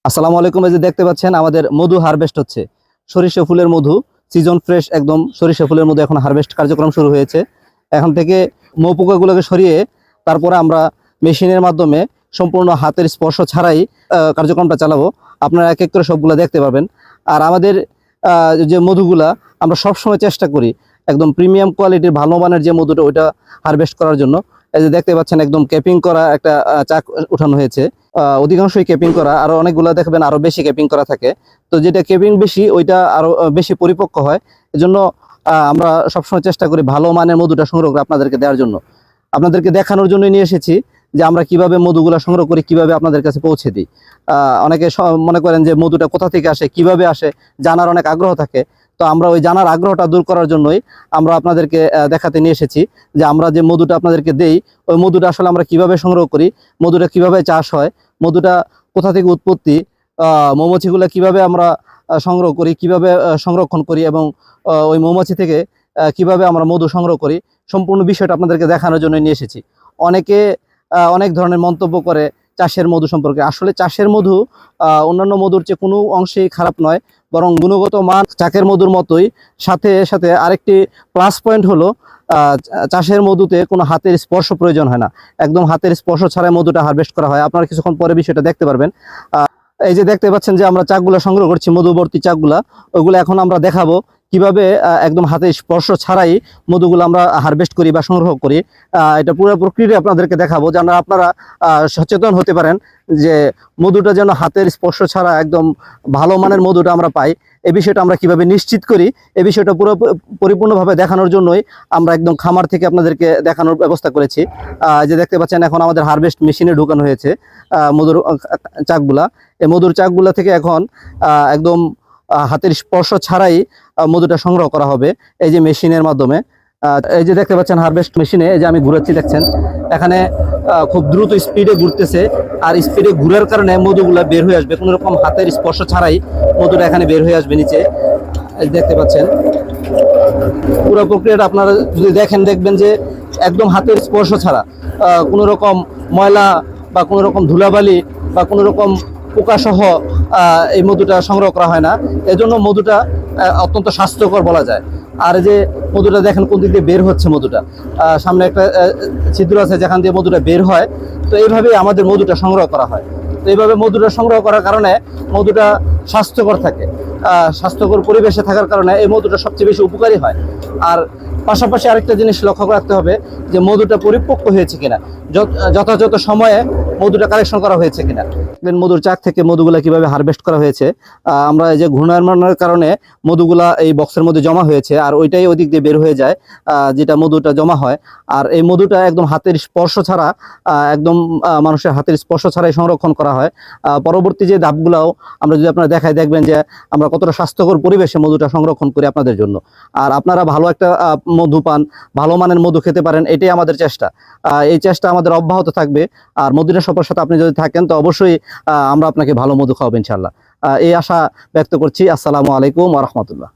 আসসালামু আলাইকুম। এই যে দেখতে পাচ্ছেন আমাদের মধু হারভেস্ট হচ্ছে। সরিষা ফুলের মধু, সিজন ফ্রেশ একদম সরিষা ফুলের মধু এখন হারভেস্ট কার্যক্রম শুরু হয়েছে। এখন থেকে মৌ পোকাগুলোকে সরিয়ে তারপরে আমরা মেশিনের মাধ্যমে সম্পূর্ণ হাতের স্পর্শ ছাড়াই কার্যক্রমটা চালাবো। আপনারা এক এক করে সবগুলো দেখতে পাবেন। আর আমাদের যে মধুগুলা আমরা সবসময় চেষ্টা করি একদম প্রিমিয়াম কোয়ালিটির ভালো মানের যে মধুটা ওইটা হারভেস্ট করার জন্য। এই যে দেখতে পাচ্ছেন একদম ক্যাপিং করা একটা চাক উঠানো হয়েছে। অধিকাংশই ক্যাপিং করা, আরো অনেকগুলো দেখবেন আরো বেশি ক্যাপিং করা থাকে। তো যেটা ক্যাপিং বেশি ওইটা আরো বেশি পরিপক্ক হয়। এজন্য আমরা সবসময় চেষ্টা করি ভালো মানের মধুটা সংগ্রহ করে আপনাদেরকে দেওয়ার জন্য, আপনাদেরকে দেখানোর জন্য নিয়ে এসেছি যে আমরা কিভাবে মধুগুলা সংগ্রহ করি, কিভাবে আপনাদের কাছে পৌঁছে দিই। অনেকে মনে করেন যে মধুটা কোথা থেকে আসে, কিভাবে আসে, জানার অনেক আগ্রহ থাকে। তো আমরা ওই জানার আগ্রহটা দূর করার জন্যই আমরা আপনাদেরকে দেখাতে নিয়ে এসেছি যে আমরা যে মধুটা আপনাদেরকে দেই ওই মধুটা আসলে আমরা কিভাবে সংগ্রহ করি, মধুটা কিভাবে চাষ হয়, মধুটা কোথা থেকে উৎপত্তি, মৌমাছিগুলো কিভাবে আমরা সংগ্রহ করি, কিভাবে সংরক্ষণ করি এবং ওই মৌমাছি থেকে কিভাবে আমরা মধু সংগ্রহ করি, সম্পূর্ণ বিষয়টা আপনাদেরকে দেখানোর জন্য নিয়ে এসেছি। অনেকে অনেক ধরনের মন্তব্য করে চাষের মধু সম্পর্কে। আসলে চাষের মধু অন্যান্য মধুর চেয়ে কোনো অংশেই খারাপ নয়, বরং গুণগত মান চাকের মধুর মতোই। সাথে সাথে আরেকটি প্লাস পয়েন্ট হলো চাষের মধুতে কোনো হাতের স্পর্শ প্রয়োজন হয় না, একদম হাতের স্পর্শ ছাড়াই মধুটা হারভেস্ট করা হয়। আপনারা কিছুক্ষণ পরে বিষয়টা দেখতে পারবেন। এই যে দেখতে পাচ্ছেন যে আমরা চাকগুলা সংগ্রহ করছি, মধুবর্তী চাকগুলা, ওগুলো এখন আমরা দেখাবো কিভাবে একদম হাতে স্পর্শ ছাড়াই মধুগুলো আমরা হারভেস্ট করি বা সংগ্রহ করি। এটা পুরো প্রক্রিয়া আপনাদেরকে দেখাবো যেন আপনারা সচেতন হতে পারেন যে মধুটা যেন হাতের স্পর্শ ছাড়া একদম ভালো মানের মধুটা আমরা পাই। এই বিষয়টা আমরা কিভাবে নিশ্চিত করি, এই বিষয়টা পরিপূর্ণভাবে দেখানোর জন্যই আমরা একদম খামার থেকে আপনাদেরকে দেখানোর ব্যবস্থা করেছি। যে দেখতে পাচ্ছেন এখন আমাদের হারভেস্ট মেশিনে ঢুকানো হয়েছে মধুর চাকগুলা। এই মধুর চাকগুলা থেকে এখন একদম হাতের স্পর্শ ছাড়াই মধুটা সংগ্রহ করা হবে এই যে মেশিনের মাধ্যমে। এই যে দেখতে পাচ্ছেন হারভেস্ট মেশিনে, এই যে আমি ঘুরাচ্ছি দেখছেন, এখানে খুব দ্রুত স্পিডে ঘুরতেছে। আর স্পিডে ঘুরার কারণে মধুগুলা বের হয়ে আসবে, কোনো রকম হাতের স্পর্শ ছাড়াই মধুটা এখানে বের হয়ে আসবে নিচে। দেখতে পাচ্ছেন পুরো প্রক্রিয়াটা আপনারা যদি দেখেন দেখবেন যে একদম হাতের স্পর্শ ছাড়া কোনো রকম ময়লা বা কোনো রকম ধুলাবালি বা কোনো রকম পোকাসহ এই মধুটা সংগ্রহ করা হয় না। এজন্য মধুটা অত্যন্ত স্বাস্থ্যকর বলা যায়। আর যে মধুটা দেখেন কোন দিক দিয়ে বের হচ্ছে, মধুটা সামনে একটা ছিদ্র আছে যেখান দিয়ে মধুটা বের হয়। তো এইভাবেই আমাদের মধুটা সংগ্রহ করা হয়। তো এইভাবে মধুটা সংগ্রহ করার কারণে মধুটা স্বাস্থ্যকর থাকে, স্বাস্থ্যকর পরিবেশে থাকার কারণে এই মধুটা সবচেয়ে বেশি উপকারী হয়। আর পাশাপাশি আরেকটা জিনিস লক্ষ্য রাখতে হবে যে মধুটা পরিপক্ক হয়েছে কিনা, যথাযথ সময়ে মধুটা কালেকশন করা হয়েছে কিনা। মধুর চাক থেকে মধুগুলা কিভাবে হারভেস্ট করা হয়েছে, আমরা এই যে ঘূর্ণায়মানের কারণে মধুগুলা এই বক্সের মধ্যে জমা হয়েছে আর ওইটাই ওই দিক দিয়ে বের হয়ে যায়, যেটা মধুটা জমা হয়। আর এই মধুটা একদম হাতের স্পর্শ ছাড়া, একদম মানুষের হাতের স্পর্শ ছাড়াই সংরক্ষণ করা হয়। পরবর্তী যে ধাপগুলাও আমরা যদি আপনারা দেখাই দেখবেন যে আমরা কতটা স্বাস্থ্যকর পরিবেশে মধুটা সংরক্ষণ করি আপনাদের জন্য। আর আপনারা ভালো একটা মধু পান, ভালো মানের মধু খেতে পারেন, এটাই আমাদের চেষ্টা। এই চেষ্টা আমাদের অব্যাহত থাকবে। আর মদিনা শপের সাথে আপনি যদি থাকেন তো অবশ্যই আমরা আপনাকে ভালো মধু খাওয়াবো ইনশাল্লাহ। এই আশা ব্যক্ত করছি। আসসালামু আলাইকুম ওয়া রাহমাতুল্লাহ।